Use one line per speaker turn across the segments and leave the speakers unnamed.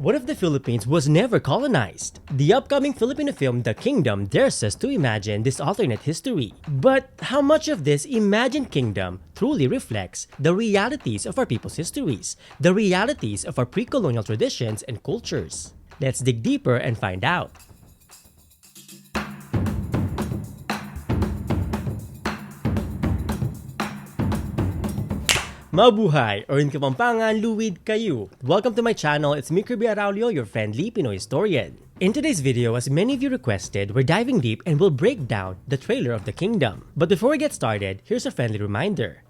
What if the Philippines was never colonized? The upcoming Filipino film The Kingdom dares us to imagine this alternate history. But how much of this imagined kingdom truly reflects the realities of our people's histories, the realities of our pre-colonial traditions and cultures? Let's dig deeper and find out. Mabuhay! Or in Kapampangan, luwid kayo! Welcome to my channel, it's me Kirby Araullo, your friendly Pinoy historian. In today's video, as many of you requested, we're diving deep and we'll break down the trailer of The Kingdom. But before we get started, here's a friendly reminder.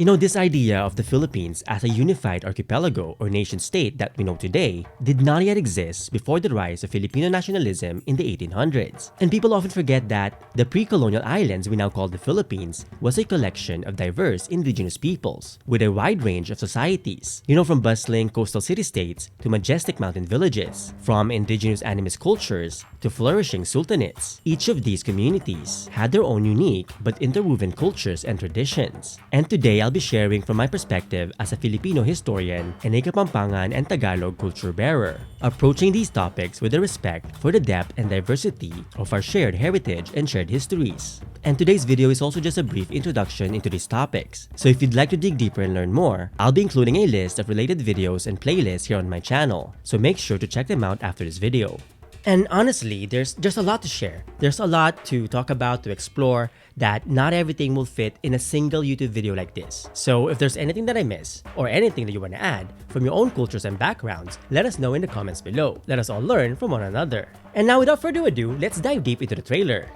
You know, this idea of the Philippines as a unified archipelago or nation-state that we know today did not yet exist before the rise of Filipino nationalism in the 1800s. And people often forget that the pre-colonial islands we now call the Philippines was a collection of diverse indigenous peoples with a wide range of societies. You know, from bustling coastal city-states to majestic mountain villages, from indigenous animist cultures to flourishing sultanates. Each of these communities had their own unique but interwoven cultures and traditions. And today, I'll be sharing from my perspective as a Filipino historian and a Kapampangan and Tagalog culture bearer, approaching these topics with a respect for the depth and diversity of our shared heritage and shared histories. And today's video is also just a brief introduction into these topics. So if you'd like to dig deeper and learn more, I'll be including a list of related videos and playlists here on my channel, so make sure to check them out after this video. And honestly, there's a lot to share. There's a lot to talk about, to explore, that not everything will fit in a single YouTube video like this. So if there's anything that I miss, or anything that you want to add from your own cultures and backgrounds, let us know in the comments below. Let us all learn from one another. And now without further ado, let's dive deep into the trailer.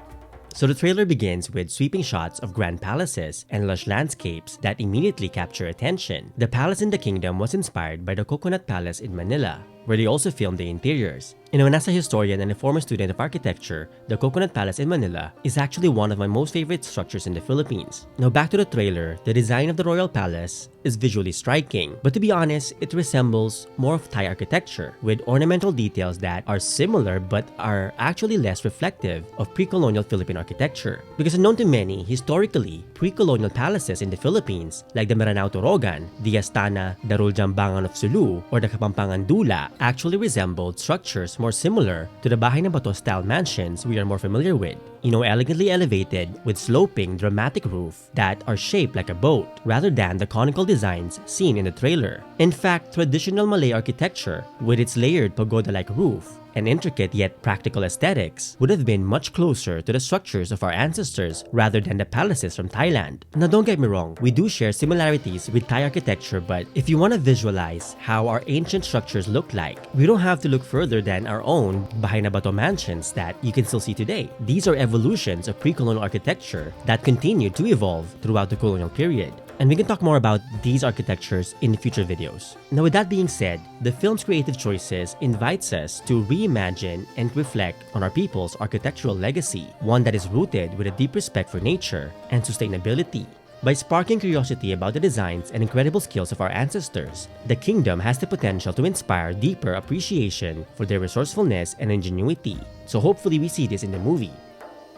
So the trailer begins with sweeping shots of grand palaces and lush landscapes that immediately capture attention. The palace in the kingdom was inspired by the Coconut Palace in Manila, where they also filmed the interiors. You know, and as a historian and a former student of architecture, the Coconut Palace in Manila is actually one of my most favorite structures in the Philippines. Now back to the trailer, the design of the royal palace is visually striking, but to be honest, it resembles more of Thai architecture with ornamental details that are similar but are actually less reflective of pre-colonial Philippine architecture. Because unknown to many, historically, pre-colonial palaces in the Philippines like the Maranao Torogan, the Astana Darul Jambangan of Sulu, or the Kapampangan Dula actually resembled structures more similar to the Bahay na Bato style mansions we are more familiar with. You know, elegantly elevated with sloping dramatic roof that are shaped like a boat rather than the conical designs seen in the trailer. In fact, traditional Malay architecture with its layered pagoda-like roof and intricate yet practical aesthetics would have been much closer to the structures of our ancestors rather than the palaces from Thailand. Now don't get me wrong, we do share similarities with Thai architecture, but if you want to visualize how our ancient structures look like, we don't have to look further than our own Bahay na Bato mansions that you can still see today. These are evolutions of pre-colonial architecture that continued to evolve throughout the colonial period. And we can talk more about these architectures in future videos. Now with that being said, the film's creative choices invites us to reimagine and reflect on our people's architectural legacy, one that is rooted with a deep respect for nature and sustainability. By sparking curiosity about the designs and incredible skills of our ancestors, The Kingdom has the potential to inspire deeper appreciation for their resourcefulness and ingenuity. So hopefully we see this in the movie.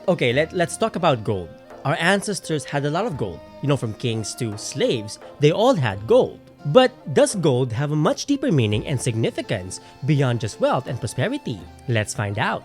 Okay, let's talk about gold. Our ancestors had a lot of gold. You know, from kings to slaves, they all had gold. But does gold have a much deeper meaning and significance beyond just wealth and prosperity? Let's find out.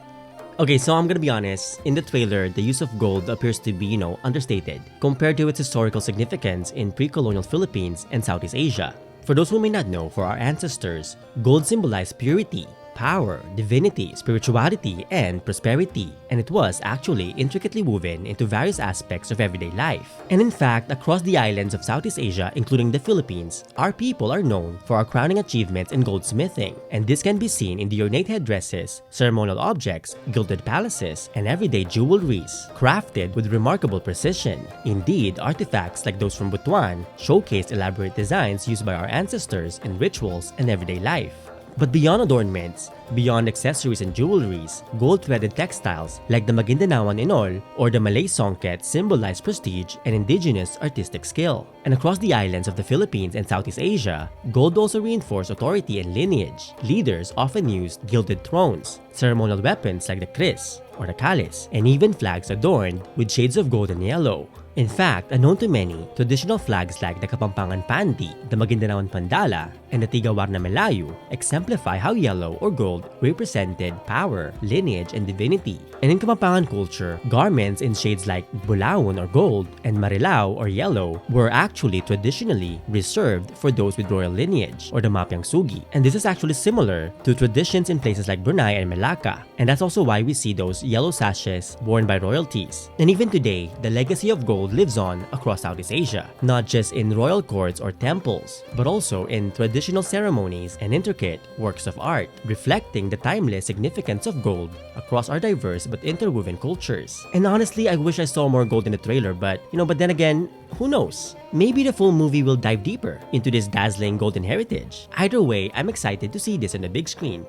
Okay, so I'm gonna be honest, in the trailer, the use of gold appears to be, understated compared to its historical significance in pre-colonial Philippines and Southeast Asia. For those who may not know, for our ancestors, gold symbolized purity, power, divinity, spirituality, and prosperity, and it was actually intricately woven into various aspects of everyday life. And in fact, across the islands of Southeast Asia, including the Philippines, our people are known for our crowning achievements in goldsmithing, and this can be seen in the ornate headdresses, ceremonial objects, gilded palaces, and everyday jewelries, crafted with remarkable precision. Indeed, artifacts like those from Butuan showcased elaborate designs used by our ancestors in rituals and everyday life. But beyond adornments, Beyond accessories and jewelries, gold-threaded textiles like the Maguindanaoan Inol or the Malay songket symbolize prestige and indigenous artistic skill. And across the islands of the Philippines and Southeast Asia, gold also reinforced authority and lineage. Leaders often used gilded thrones, ceremonial weapons like the kris or the kalis, and even flags adorned with shades of gold and yellow. In fact, unknown to many, traditional flags like the Kapampangan Pandi, the Maguindanaoan Pandala, and the Tigawarna Melayu exemplify how yellow or gold represented power, lineage, and divinity. And in Kapampangan culture, garments in shades like bulaon or gold and marilao or yellow were actually traditionally reserved for those with royal lineage or the Mapyang Sugi. And this is actually similar to traditions in places like Brunei and Malacca. And that's also why we see those yellow sashes worn by royalties. And even today, the legacy of gold lives on across Southeast Asia, not just in royal courts or temples, but also in traditional ceremonies and intricate works of art, reflecting the timeless significance of gold across our diverse but interwoven cultures. And honestly, I wish I saw more gold in the trailer, but then again, who knows? Maybe the full movie will dive deeper into this dazzling golden heritage. Either way, I'm excited to see this on the big screen.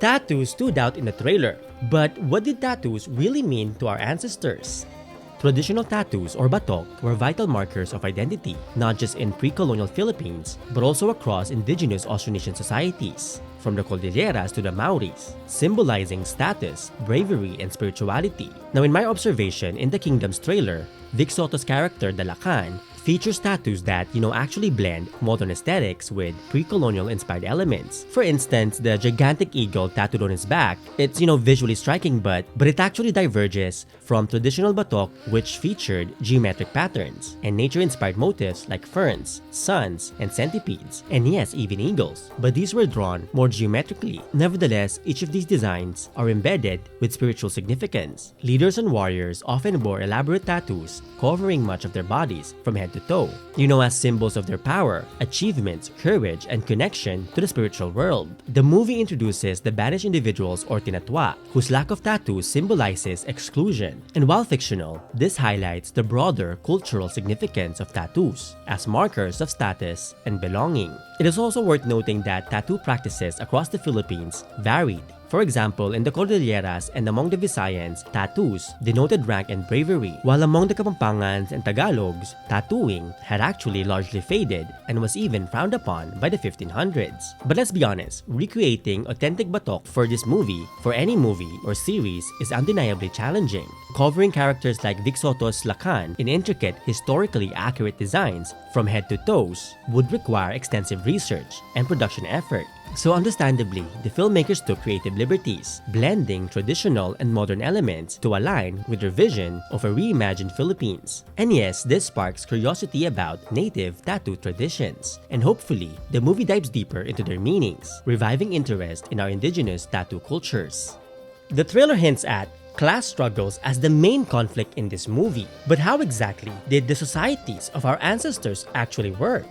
Tattoos stood out in the trailer, but what did tattoos really mean to our ancestors? Traditional tattoos or batok were vital markers of identity, not just in pre-colonial Philippines, but also across indigenous Austronesian societies, from the Cordilleras to the Maoris, symbolizing status, bravery, and spirituality. Now, in my observation in the Kingdom's trailer, Vic Soto's character, the Lakan, features tattoos that, actually blend modern aesthetics with pre-colonial inspired elements. For instance, the gigantic eagle tattooed on his back, it's, visually striking, but it actually diverges from traditional batok, which featured geometric patterns and nature-inspired motifs like ferns, suns, and centipedes, and yes, even eagles. But these were drawn more geometrically. Nevertheless, each of these designs are embedded with spiritual significance. Leaders and warriors often wore elaborate tattoos covering much of their bodies from head to toe, as symbols of their power, achievements, courage, and connection to the spiritual world. The movie introduces the banished individuals or tinatwa, whose lack of tattoos symbolizes exclusion. And while fictional, this highlights the broader cultural significance of tattoos as markers of status and belonging. It is also worth noting that tattoo practices across the Philippines varied. For example, in the Cordilleras and among the Visayans, tattoos denoted rank and bravery, while among the Kapampangans and Tagalogs, tattooing had actually largely faded and was even frowned upon by the 1500s. But let's be honest, recreating authentic batok for this movie, for any movie or series, is undeniably challenging. Covering characters like Vic Soto's Lakan in intricate, historically accurate designs from head to toes would require extensive research and production effort. So understandably, the filmmakers took creative liberties, blending traditional and modern elements to align with their vision of a reimagined Philippines. And yes, this sparks curiosity about native tattoo traditions. And hopefully, the movie dives deeper into their meanings, reviving interest in our indigenous tattoo cultures. The trailer hints at class struggles as the main conflict in this movie. But how exactly did the societies of our ancestors actually work?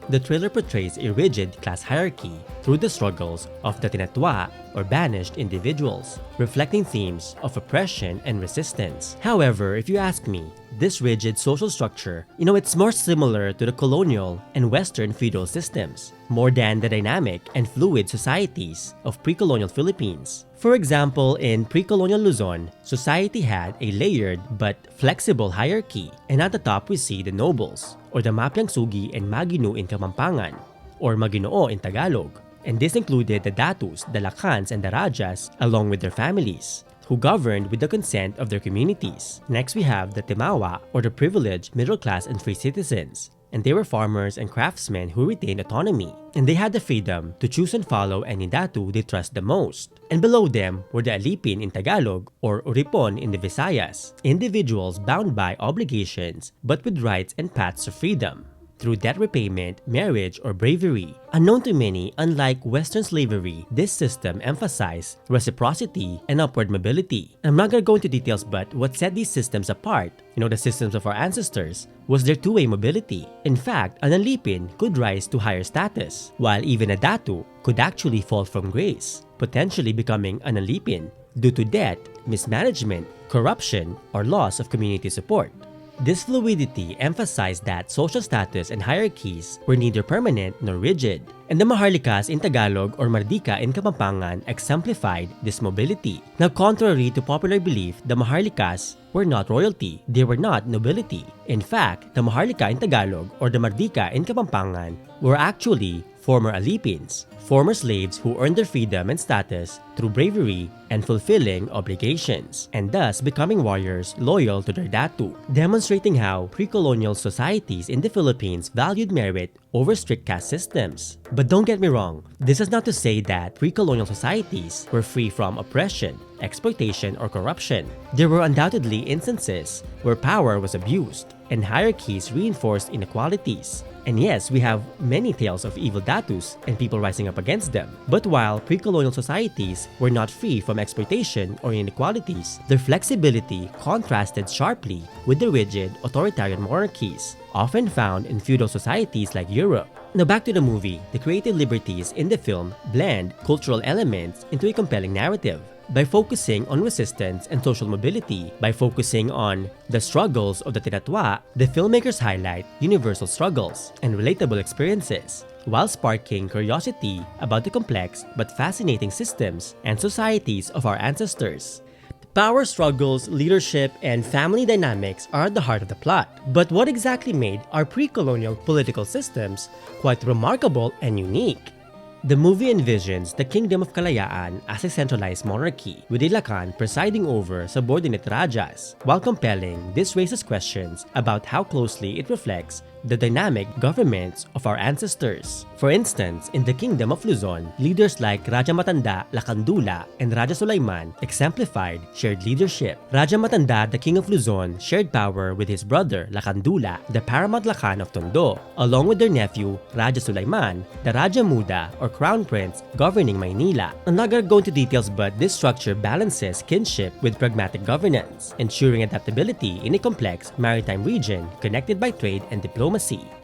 The trailer portrays a rigid class hierarchy through the struggles of the tinatwa or banished individuals, reflecting themes of oppression and resistance. However, if you ask me, this rigid social structure, it's more similar to the colonial and Western feudal systems, more than the dynamic and fluid societies of pre-colonial Philippines. For example, in pre-colonial Luzon, society had a layered but flexible hierarchy, and at the top we see the nobles, or the Mapyang Sugi and Maginu in Kapampangan, or Maginoo in Tagalog. And this included the Datus, the Lakans, and the Rajas, along with their families, who governed with the consent of their communities. Next, we have the Timawa, or the privileged, middle class, and free citizens. And they were farmers and craftsmen who retained autonomy. And they had the freedom to choose and follow any datu they trust the most. And below them were the Alipin in Tagalog or Uripon in the Visayas, individuals bound by obligations but with rights and paths to freedom through debt repayment, marriage, or bravery. Unknown to many, unlike Western slavery, this system emphasized reciprocity and upward mobility. I'm not gonna go into details, but what set these systems apart, the systems of our ancestors, was their two-way mobility. In fact, an alipin could rise to higher status, while even a datu could actually fall from grace, potentially becoming an alipin due to debt, mismanagement, corruption, or loss of community support. This fluidity emphasized that social status and hierarchies were neither permanent nor rigid, and the Maharlikas in Tagalog or Mardika in Kapampangan exemplified this mobility. Now, contrary to popular belief, the Maharlikas were not royalty, they were not nobility. In fact, the Maharlika in Tagalog or the Mardika in Kapampangan were actually former Alipins, former slaves who earned their freedom and status through bravery and fulfilling obligations, and thus becoming warriors loyal to their datu, demonstrating how pre-colonial societies in the Philippines valued merit over strict caste systems. But don't get me wrong, this is not to say that pre-colonial societies were free from oppression, exploitation, or corruption. There were undoubtedly instances where power was abused and hierarchies reinforced inequalities. And yes, we have many tales of evil datus and people rising up against them. But while pre-colonial societies were not free from exploitation or inequalities, their flexibility contrasted sharply with the rigid authoritarian monarchies, often found in feudal societies like Europe. Now back to the movie, the creative liberties in the film blend cultural elements into a compelling narrative. By focusing on resistance and social mobility, by focusing on the struggles of the Tinatwa, the filmmakers highlight universal struggles and relatable experiences, while sparking curiosity about the complex but fascinating systems and societies of our ancestors. Power struggles, leadership, and family dynamics are at the heart of the plot. But what exactly made our pre-colonial political systems quite remarkable and unique? The movie envisions the Kingdom of Kalayaan as a centralized monarchy, with a Lakan presiding over subordinate rajas. While compelling, this raises questions about how closely it reflects the dynamic governments of our ancestors. For instance, in the Kingdom of Luzon, leaders like Raja Matanda, Lakandula, and Raja Sulaiman exemplified shared leadership. Raja Matanda, the King of Luzon, shared power with his brother, Lakandula, the paramount Lakan of Tondo, along with their nephew, Raja Sulaiman, the Raja Muda or Crown Prince governing Maynila. I'm not gonna go into details, but this structure balances kinship with pragmatic governance, ensuring adaptability in a complex maritime region connected by trade and diplomacy.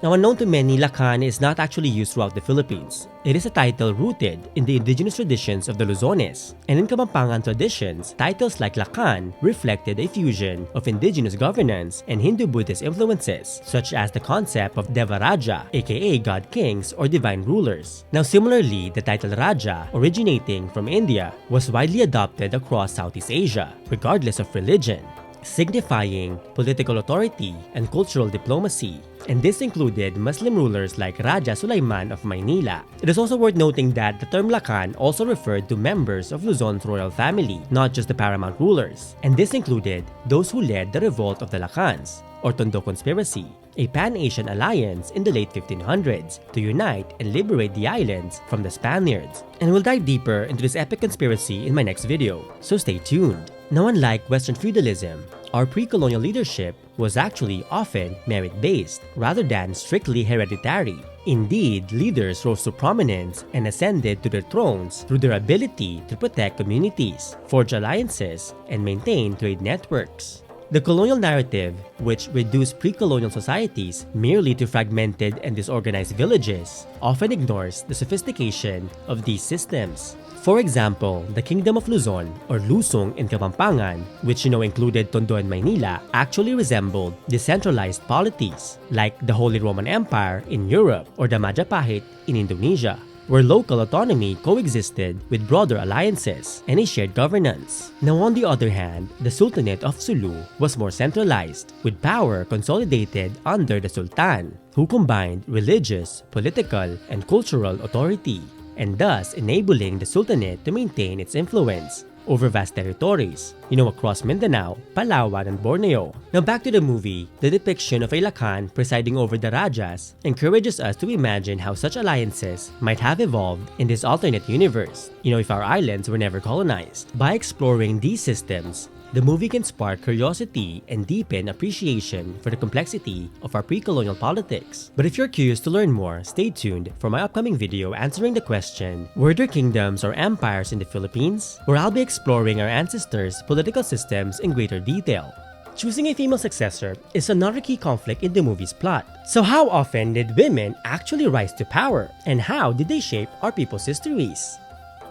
Now, unknown to many, Lakan is not actually used throughout the Philippines. It is a title rooted in the indigenous traditions of the Luzones, and in Kapampangan traditions, titles like Lakan reflected a fusion of indigenous governance and Hindu-Buddhist influences, such as the concept of Devaraja, aka God Kings or divine rulers. Now, similarly, the title Raja, originating from India, was widely adopted across Southeast Asia, regardless of religion, signifying political authority and cultural diplomacy. And this included Muslim rulers like Raja Sulaiman of Maynila. It is also worth noting that the term Lakan also referred to members of Luzon's royal family, not just the paramount rulers. And this included those who led the revolt of the Lakans, or Tondo Conspiracy, a pan-Asian alliance in the late 1500s to unite and liberate the islands from the Spaniards. And we'll dive deeper into this epic conspiracy in my next video, so stay tuned. Now, unlike Western feudalism, our pre-colonial leadership was actually often merit-based rather than strictly hereditary. Indeed, leaders rose to prominence and ascended to their thrones through their ability to protect communities, forge alliances, and maintain trade networks. The colonial narrative, which reduced pre-colonial societies merely to fragmented and disorganized villages, often ignores the sophistication of these systems. For example, the Kingdom of Luzon, or Lusong in Kapampangan, which included Tondo and Maynila, actually resembled decentralized polities, like the Holy Roman Empire in Europe or the Majapahit in Indonesia, where local autonomy coexisted with broader alliances and a shared governance. Now, on the other hand, the Sultanate of Sulu was more centralized, with power consolidated under the Sultan, who combined religious, political, and cultural authority, and thus enabling the Sultanate to maintain its influence over vast territories, across Mindanao, Palawan, and Borneo. Now back to the movie, the depiction of a Lakan presiding over the Rajas encourages us to imagine how such alliances might have evolved in this alternate universe, if our islands were never colonized. By exploring these systems, the movie can spark curiosity and deepen appreciation for the complexity of our pre-colonial politics. But if you're curious to learn more, stay tuned for my upcoming video answering the question, were there kingdoms or empires in the Philippines? Where I'll be exploring our ancestors' political systems in greater detail. Choosing a female successor is another key conflict in the movie's plot. So how often did women actually rise to power? And how did they shape our people's histories?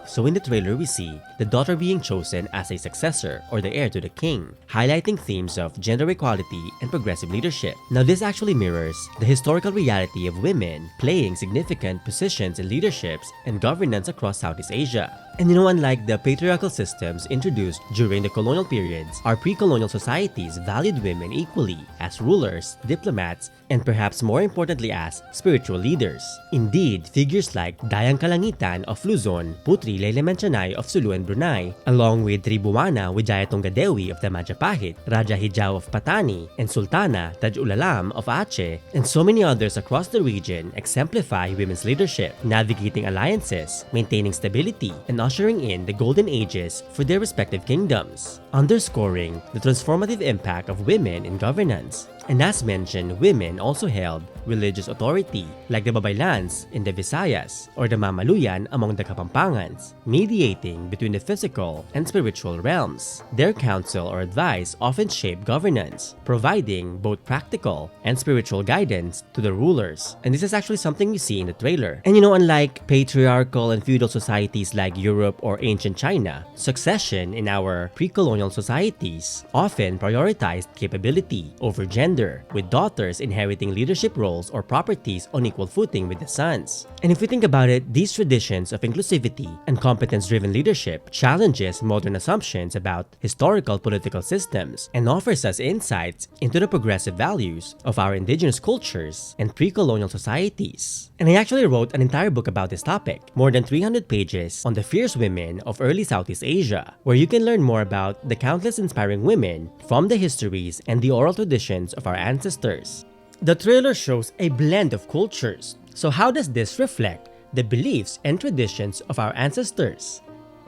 So in the trailer we see the daughter being chosen as a successor or the heir to the king, highlighting themes of gender equality and progressive leadership. Now this actually mirrors the historical reality of women playing significant positions in leaderships and governance across Southeast Asia. And unlike the patriarchal systems introduced during the colonial periods, our pre-colonial societies valued women equally as rulers, diplomats, and perhaps more importantly as spiritual leaders. Indeed, figures like Dayang Kalangitan of Luzon, Putri Lele Manchanay of Sulu and Brunei, along with Tribuana Wijayatungga Dewi of the Majapahit, Raja Hijau of Patani, and Sultana Taj Ulalam of Aceh, and so many others across the region exemplify women's leadership, navigating alliances, maintaining stability, and ushering in the golden ages for their respective kingdoms, underscoring the transformative impact of women in governance. And as mentioned, women also held religious authority, like the Babaylans in the Visayas or the Mamaluyan among the Kapampangans, mediating between the physical and spiritual realms. Their counsel or advice often shaped governance, providing both practical and spiritual guidance to the rulers. And this is actually something you see in the trailer. And unlike patriarchal and feudal societies like Europe or ancient China, succession in our pre-colonial societies often prioritized capability over gender, with daughters inheriting leadership roles or properties on equal footing with the sons. And if we think about it, these traditions of inclusivity and competence-driven leadership challenges modern assumptions about historical political systems and offers us insights into the progressive values of our indigenous cultures and pre-colonial societies. And I actually wrote an entire book about this topic, more than 300 pages on the fierce women of early Southeast Asia, where you can learn more about the countless inspiring women from the histories and the oral traditions of our ancestors. The trailer shows a blend of cultures. So how does this reflect the beliefs and traditions of our ancestors?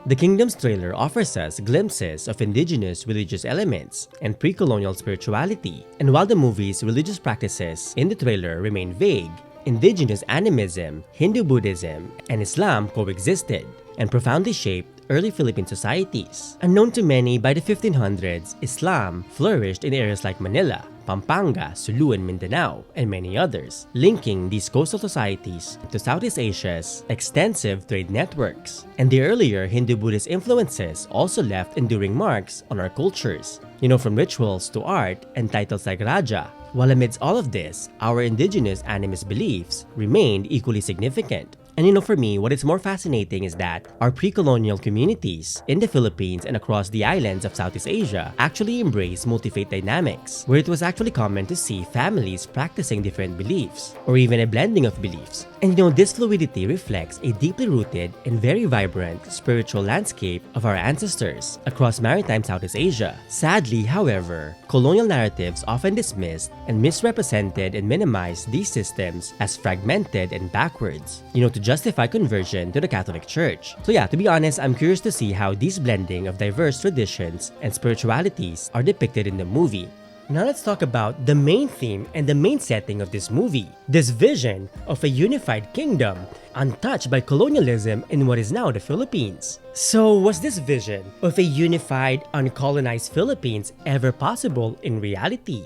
The Kingdom's trailer offers us glimpses of indigenous religious elements and pre-colonial spirituality. And while the movie's religious practices in the trailer remain vague, indigenous animism, Hindu Buddhism, and Islam coexisted and profoundly shaped early Philippine societies. Unknown to many, by the 1500s, Islam flourished in areas like Manila, Pampanga, Sulu, and Mindanao, and many others, linking these coastal societies to Southeast Asia's extensive trade networks. And the earlier Hindu-Buddhist influences also left enduring marks on our cultures, from rituals to art and titles like Raja. While amidst all of this, our indigenous animist beliefs remained equally significant. And for me, what is more fascinating is that our pre-colonial communities in the Philippines and across the islands of Southeast Asia actually embrace multi-faith dynamics, where it was actually common to see families practicing different beliefs, or even a blending of beliefs. And this fluidity reflects a deeply rooted and very vibrant spiritual landscape of our ancestors across maritime Southeast Asia. Sadly, however, colonial narratives often dismissed and misrepresented and minimized these systems as fragmented and backwards, to justify conversion to the Catholic Church. So yeah, to be honest, I'm curious to see how these blending of diverse traditions and spiritualities are depicted in the movie. Now let's talk about the main theme and the main setting of this movie. This vision of a unified kingdom, untouched by colonialism in what is now the Philippines. So was this vision of a unified, uncolonized Philippines ever possible in reality?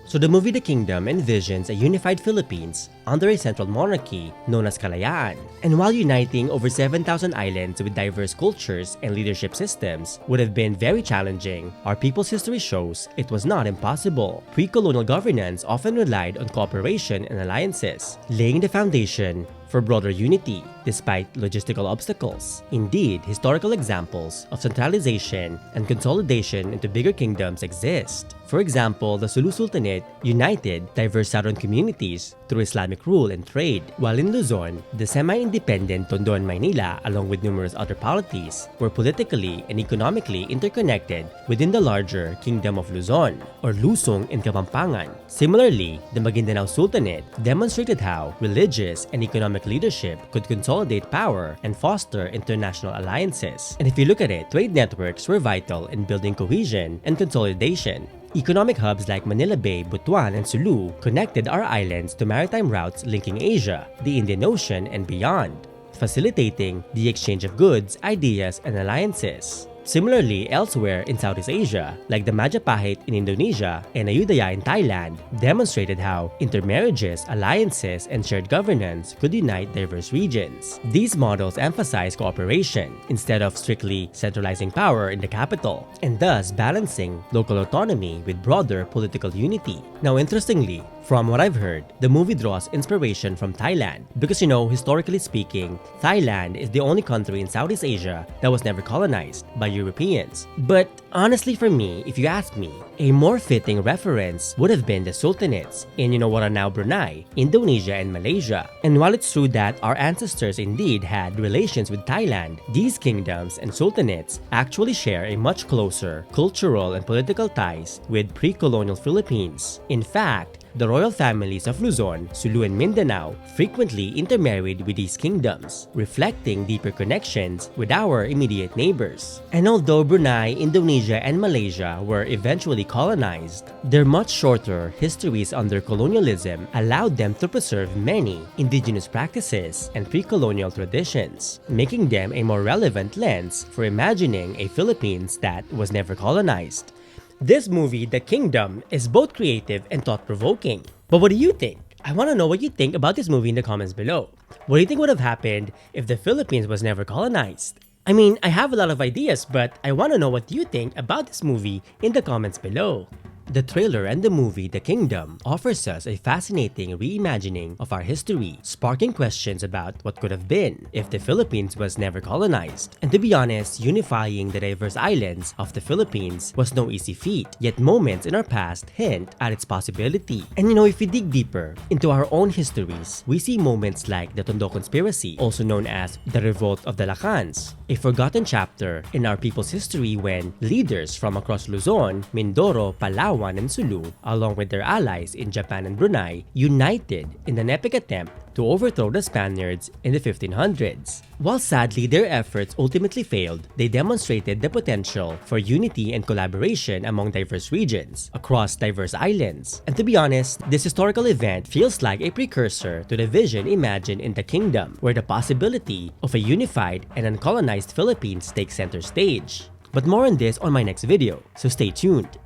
So the movie The Kingdom envisions a unified Philippines under a central monarchy known as Kalayaan. And while uniting over 7,000 islands with diverse cultures and leadership systems would have been very challenging, our people's history shows it was not impossible. Pre-colonial governance often relied on cooperation and alliances, laying the foundation for broader unity despite logistical obstacles. Indeed, historical examples of centralization and consolidation into bigger kingdoms exist. For example, the Sulu Sultanate united diverse southern communities through Islamic rule and trade, while in Luzon, the semi-independent Tondo and Maynila, along with numerous other polities, were politically and economically interconnected within the larger Kingdom of Luzon, or Lusong in Kapampangan. Similarly, the Maguindanao Sultanate demonstrated how religious and economic leadership could consolidate power and foster international alliances. And if you look at it, trade networks were vital in building cohesion and consolidation. Economic hubs like Manila Bay, Butuan, and Sulu connected our islands to maritime routes linking Asia, the Indian Ocean, and beyond, facilitating the exchange of goods, ideas, and alliances. Similarly, elsewhere in Southeast Asia, like the Majapahit in Indonesia and Ayutthaya in Thailand, demonstrated how intermarriages, alliances, and shared governance could unite diverse regions. These models emphasize cooperation instead of strictly centralizing power in the capital, and thus balancing local autonomy with broader political unity. Now, interestingly, from what I've heard, the movie draws inspiration from Thailand because, historically speaking, Thailand is the only country in Southeast Asia that was never colonized by Europeans. But honestly, for me, if you ask me, a more fitting reference would have been the sultanates in what are now Brunei, Indonesia, and Malaysia. And while it's true that our ancestors indeed had relations with Thailand, these kingdoms and sultanates actually share a much closer cultural and political ties with pre-colonial Philippines. In fact, the royal families of Luzon, Sulu, and Mindanao frequently intermarried with these kingdoms, reflecting deeper connections with our immediate neighbors. And although Brunei, Indonesia, and Malaysia were eventually colonized, their much shorter histories under colonialism allowed them to preserve many indigenous practices and pre-colonial traditions, making them a more relevant lens for imagining a Philippines that was never colonized. This movie, The Kingdom, is both creative and thought-provoking. But what do you think? I want to know what you think about this movie in the comments below. What do you think would have happened if the Philippines was never colonized? I mean, I have a lot of ideas, but I want to know what you think about this movie in the comments below. The trailer and the movie The Kingdom offers us a fascinating reimagining of our history, sparking questions about what could have been if the Philippines was never colonized. And to be honest, unifying the diverse islands of the Philippines was no easy feat, yet moments in our past hint at its possibility. And if we dig deeper into our own histories, we see moments like the Tondo Conspiracy, also known as the Revolt of the Lacans, a forgotten chapter in our people's history when leaders from across Luzon, Mindoro, Palawan, and Sulu, along with their allies in Japan and Brunei, united in an epic attempt to overthrow the Spaniards in the 1500s. While sadly their efforts ultimately failed, they demonstrated the potential for unity and collaboration among diverse regions, across diverse islands. And to be honest, this historical event feels like a precursor to the vision imagined in The Kingdom, where the possibility of a unified and uncolonized Philippines takes center stage. But more on this on my next video, so stay tuned.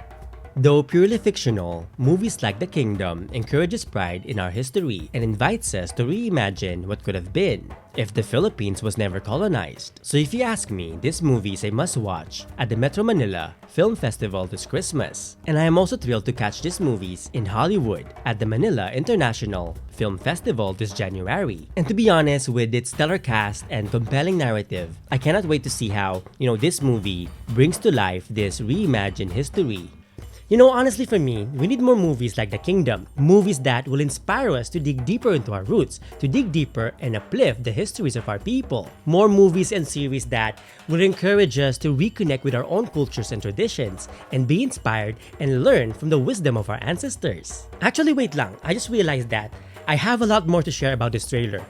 Though purely fictional, movies like The Kingdom encourages pride in our history and invites us to reimagine what could have been if the Philippines was never colonized. So if you ask me, this movie is a must-watch at the Metro Manila Film Festival this Christmas. And I am also thrilled to catch these movies in Hollywood at the Manila International Film Festival this January. And to be honest, with its stellar cast and compelling narrative, I cannot wait to see how, this movie brings to life this reimagined history. Honestly for me, we need more movies like The Kingdom. Movies that will inspire us to dig deeper into our roots, to dig deeper and uplift the histories of our people. More movies and series that will encourage us to reconnect with our own cultures and traditions and be inspired and learn from the wisdom of our ancestors. Actually, wait lang. I just realized that I have a lot more to share about this trailer.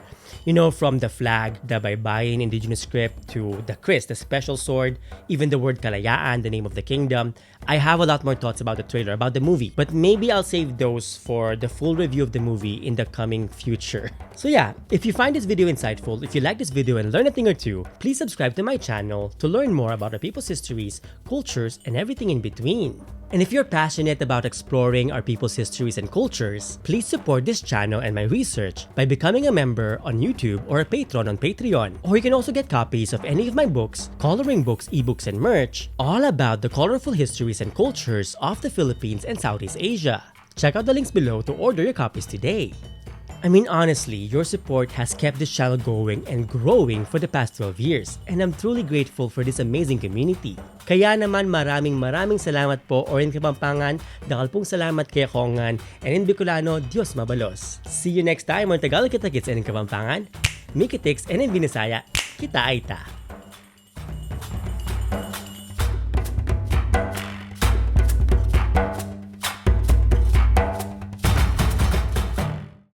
From the flag, the baybayin indigenous script, to the Chris, the special sword, even the word Kalayaan, the name of the kingdom. I have a lot more thoughts about the trailer, about the movie, but maybe I'll save those for the full review of the movie in the coming future. So yeah, if you find this video insightful, if you like this video and learn a thing or two, please subscribe to my channel to learn more about our people's histories, cultures, and everything in between. And if you're passionate about exploring our people's histories and cultures, please support this channel and my research by becoming a member on YouTube or a patron on Patreon. Or you can also get copies of any of my books, coloring books, ebooks, and merch, all about the colorful histories and cultures of the Philippines and Southeast Asia. Check out the links below to order your copies today. I mean, honestly, your support has kept this channel going and growing for the past 12 years, and I'm truly grateful for this amazing community. Kaya naman maraming salamat po, or in Kapampangan, dakal pong salamat kay Kongan, and in Bicolano, Dios mabalos. See you next time on Tagalog Kita Kits and in Kapampangan, Mikitix, and in Binisaya, Kita Aita.